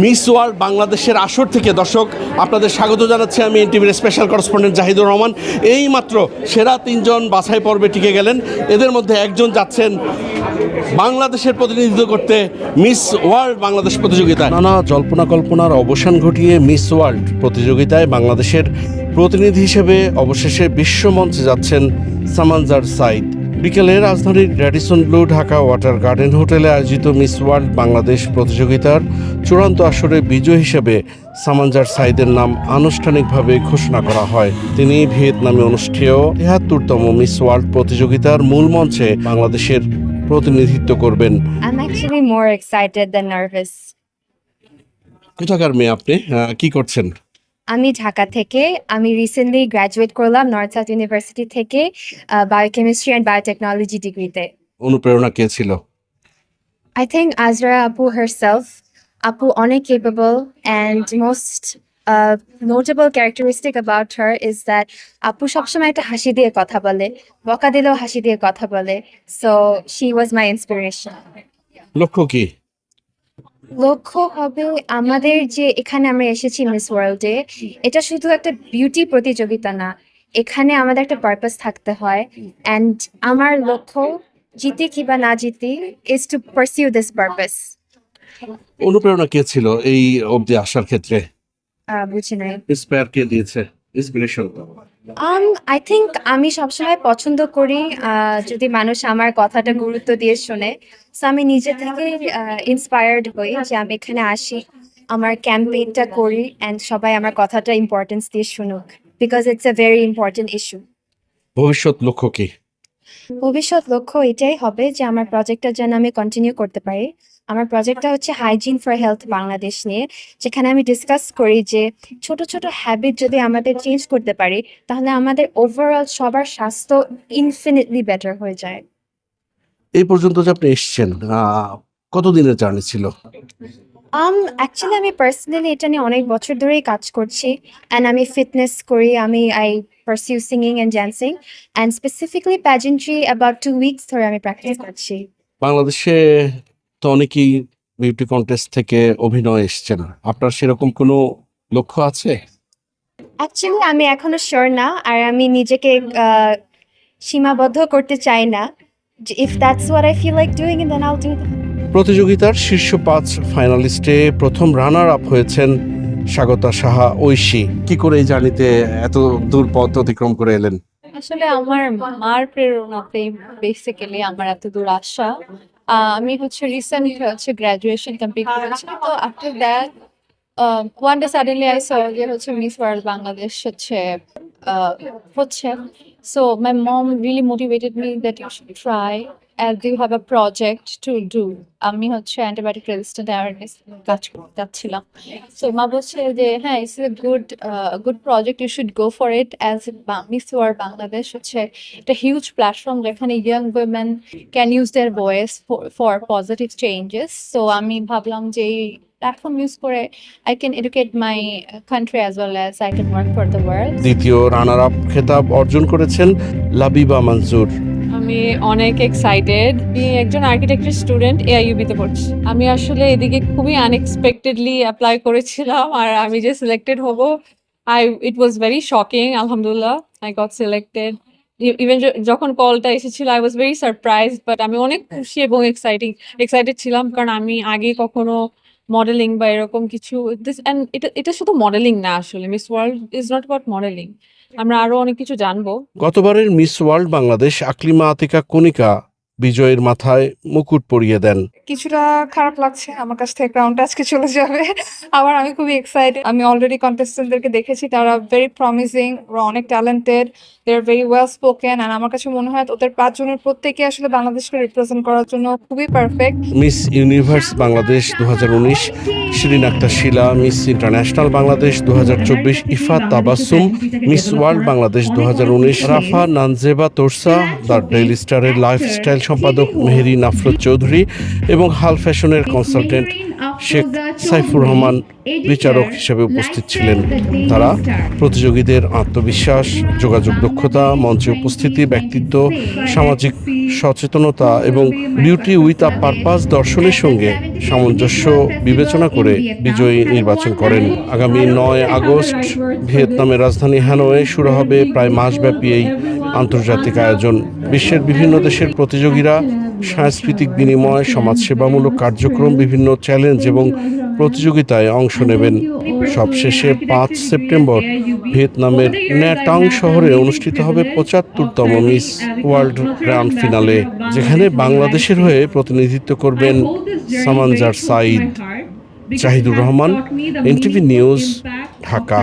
Miss world বাংলাদেশের আসর থেকে দর্শক আপনাদের স্বাগত জানাচ্ছি। আমি এনটিভির স্পেশাল করেসপন্ডেন্ট জাহিদুর রহমান। এই মাত্র সেরা 3 জন বাছাই পর্বে টিকে গেলেন। এদের মধ্যে একজন যাচ্ছেন বাংলাদেশের প্রতিনিধিত্ব করতে মিস ওয়ার্ল্ড বাংলাদেশ প্রতিযোগিতায়। নানা জল্পনা কল্পনার অবসান ঘটিয়ে মিস ওয়ার্ল্ড প্রতিযোগিতায় বাংলাদেশের প্রতিনিধি হিসেবে অবশেষে বিশ্বমঞ্চে যাচ্ছেন সামানজার সাইদ। বিকেলে রাজধানীর Radisson Blu Dhaka water garden হোটেলে আয়োজিত মিস ওয়ার্ল্ড বাংলাদেশ প্রতিযোগিতার চূড়ান্ত আসরে বিজয়ী হিসেবে সামানজার সাইদের নাম আনুষ্ঠানিকভাবে ঘোষণা করা হয়। তিনি ভিয়েতনামে অনুষ্ঠেয় ৭৩তম মিস ওয়ার্ল্ড প্রতিযোগিতার মূল মঞ্চে বাংলাদেশের প্রতিনিধিত্ব করবেন। I'm actually more excited than nervous. কোথাকার মেয়ে আপনি? কি করছেন? আমি ঢাকা থেকে। আমি রিসেন্টলি গ্র্যাজুয়েট করলাম নর্থ সাউথ ইউনিভার্সিটি থেকে বায়োকেমিস্ট্রি অ্যান্ড বায়োটেকনোলজি ডিগ্রিতে। অনুপ্রেরণা কে ছিল? I think Azra Apu herself. Apu অনেক capable and most notable characteristic about her is that Apu সবসময় একটা হাসি দিয়ে কথা বলে, বকা দিলেও হাসি দিয়ে কথা বলে। So she was my inspiration. লক্ষ্য কি? লক্ষ্য হবে আমাদের যে এখানে আমরা এসেছি মিস ওয়ার্ল্ডে, এটা শুধু একটা বিউটি প্রতিযোগিতা না, এখানে আমাদের একটা পারপাস থাকতে হয়। অ্যান্ড আমার লক্ষ্য জিতি কিংবা না জিতি is to pursue this purpose. অনুপ্রেরণা কে ছিল এই অবধি আসার ক্ষেত্রে? বুঝি নাই। ইন্সপায়ার কে দিয়েছে? ইন্সপিরেশন? আই থিঙ্ক আমি সবসময় পছন্দ করি যদি মানুষ আমার কথাটা গুরুত্ব দিয়ে শোনে। সো আমি নিজে থেকে ইন্সপায়ার্ড হই যে আমি এখানে আসি, আমার ক্যাম্পেইনটা করি অ্যান্ড সবাই আমার কথাটা ইম্পর্টেন্স দিয়ে শুনুক, because it's a very important issue. ভবিষ্যৎ লক্ষ্য কি? ভবিষ্যৎ লক্ষ্য এটাই হবে যে আমার প্রজেক্টটা যেন আমি কন্টিনিউ করতে পারি। আমার প্রজেক্টটা হচ্ছে হাইজিন ফর হেলথ বাংলাদেশ নিয়ে, যেখানে আমি ডিসকাস করি যে ছোট ছোট হ্যাবিট যদি আমাদের চেঞ্জ করতে পারি তাহলে আমাদের ওভারঅল সবার স্বাস্থ্য ইনফিনিটলি বেটার হয়ে যায়। এই পর্যন্ত যে আপনি এসেছেন, কতদিনের জার্নি ছিল? অ্যাকচুয়ালি আমি পার্সোনালি এটা নিয়ে অনেক বছর ধরেই কাজ করছি অ্যান্ড আমি ফিটনেস করি, I pursue singing and dancing and specifically pageantry about 2 weeks ধরে আমি প্র্যাকটিস করছি। বাংলাদেশে তো অনেকেই বিউটি কন্টেস্ট থেকে অভিনয় এসেছেন, আপনার সেরকম কোনো লক্ষ্য আছে? অ্যাকচুয়ালি আমি এখনো শিওর না, আর আমি নিজেকে সীমাবদ্ধ করতে চাই না। If that's what I feel like doing then I'll do that. প্রতিযোগিতার শীর্ষ 5 ফাইনালিস্টে প্রথম রানার আপ হয়েছেন স্বাগতা সাহা ঐশী। কি করে এই জার্নিতে এত দূর পথ অতিক্রম করে এলেন? আসলে আমার মার প্রেরণাতেই বেসিক্যালি আমার এত দূর আসা। আমি রিসেন্ট গ্রাজুয়েশন কমপ্লিট করেছি। তো after that one day suddenly I saw যে মিস ওয়ার্ল্ড বাংলাদেশ হচ্ছে। So my mom really motivated me that you should try as you have a project to do. আমি অ্যান্টিবায়োটিক রেজিস্ট্যান্ট অ্যাওয়ারনেস কাজ করতে যাচ্ছিলাম। So মা বলছে যে হ্যাঁ, it's a good project, you should go for it. As miss world Bangladesh একটা huge platform যেখানে young women can use their voice for positive changes. So আমি ভাবলাম যে এই প্ল্যাটফর্ম ইউজ করে I can educate my country as well as I can work for the world. দ্বিতীয় runner up খেতাব অর্জন করেছেন লাবিবা মনজুর। আমি অনেক এক্সাইটেড। আমি একজন আর্কিটেকচার স্টুডেন্ট, এআইইউবি-তে পড়ছি। আমি আসলে এদিকে খুবই আনএক্সপেক্টেডলি অ্যাপ্লাই করেছিলাম, আর আমি যে সিলেক্টেড হব, ইট ওয়াজ ভেরি শকিং। আলহামদুলিল্লাহ আই গট সিলেক্টেড। ইভেন যখন কলটা এসেছিল I was very surprised, but আমি অনেক খুশি এবং এক্সাইটেড ছিলাম, কারণ আমি আগে কখনো মডেলিং বা এরকম কিছু এটা শুধু মডেলিং না, আসলে miss world is not about modelling, আমরা আরো অনেক কিছু জানবো। গতবারের মিস ওয়ার্ল্ড বাংলাদেশ আকলিমা আতিকা কণিকা বিজয়ের মাথায় মুকুট পরিয়ে দেন। কিছুটা খারাপ লাগছে, আমার কাছ থেকে ক্রাউনটা আজকে চলে যাবে। আবার আমি খুবই এক্সাইটেড। আমি অলরেডি কন্টেস্টেন্টদেরকে দেখেছি, তারা ভেরি প্রমিসিং, ওরা অনেক talented, they are very well spoken, আর আমার কাছে মনে হয় ওদের 5 জনের প্রত্যেকে আসলে বাংলাদেশকে রিপ্রেজেন্ট করার জন্য খুবই perfect. Miss Universe Bangladesh 2019 Shirin Akter Shila, Miss International Bangladesh 2024 Ifat Tabassum, Miss world Bangladesh 2019 Rafa Nanjeba Torsa, the Daily স্টারের লাইফস্টাইল সম্পাদক মেহেরি নাফরত চৌধুরী এবং হাল ফ্যাশনের কনসালটেন্ট শেখ সাইফুর রহমান বিচারক হিসেবে উপস্থিত ছিলেন। তারা প্রতিযোগীদের আত্মবিশ্বাস, যোগাযোগ দক্ষতা, মঞ্চে উপস্থিতি, ব্যক্তিত্ব, সামাজিক সচেতনতা এবং বিউটি উইথ আ পারপাস দর্শনের সঙ্গে সামঞ্জস্য বিবেচনা করে বিজয়ী নির্বাচন করেন। আগামী 9 আগস্ট ভিয়েতনামের রাজধানী হ্যানয়ে শুরু হবে প্রায় মাসব্যাপী এই আন্তর্জাতিক আয়োজন। বিশ্বের বিভিন্ন দেশের প্রতিযোগীরা সাংস্কৃতিক বিনিময়, সমাজসেবামূলক কার্যক্রম, বিভিন্ন চ্যালেঞ্জ এবং প্রতিযোগিতায় অংশ নেবেন। সবশেষে 5 সেপ্টেম্বর ভিয়েতনামের ন্যা টাং শহরে অনুষ্ঠিত হবে 75তম মিস ওয়ার্ল্ড গ্র্যান্ড ফিনালে, যেখানে বাংলাদেশের হয়ে প্রতিনিধিত্ব করবেন সামানজার সাঈদ। জাহিদুর রহমান, এনটিভি নিউজ, ঢাকা।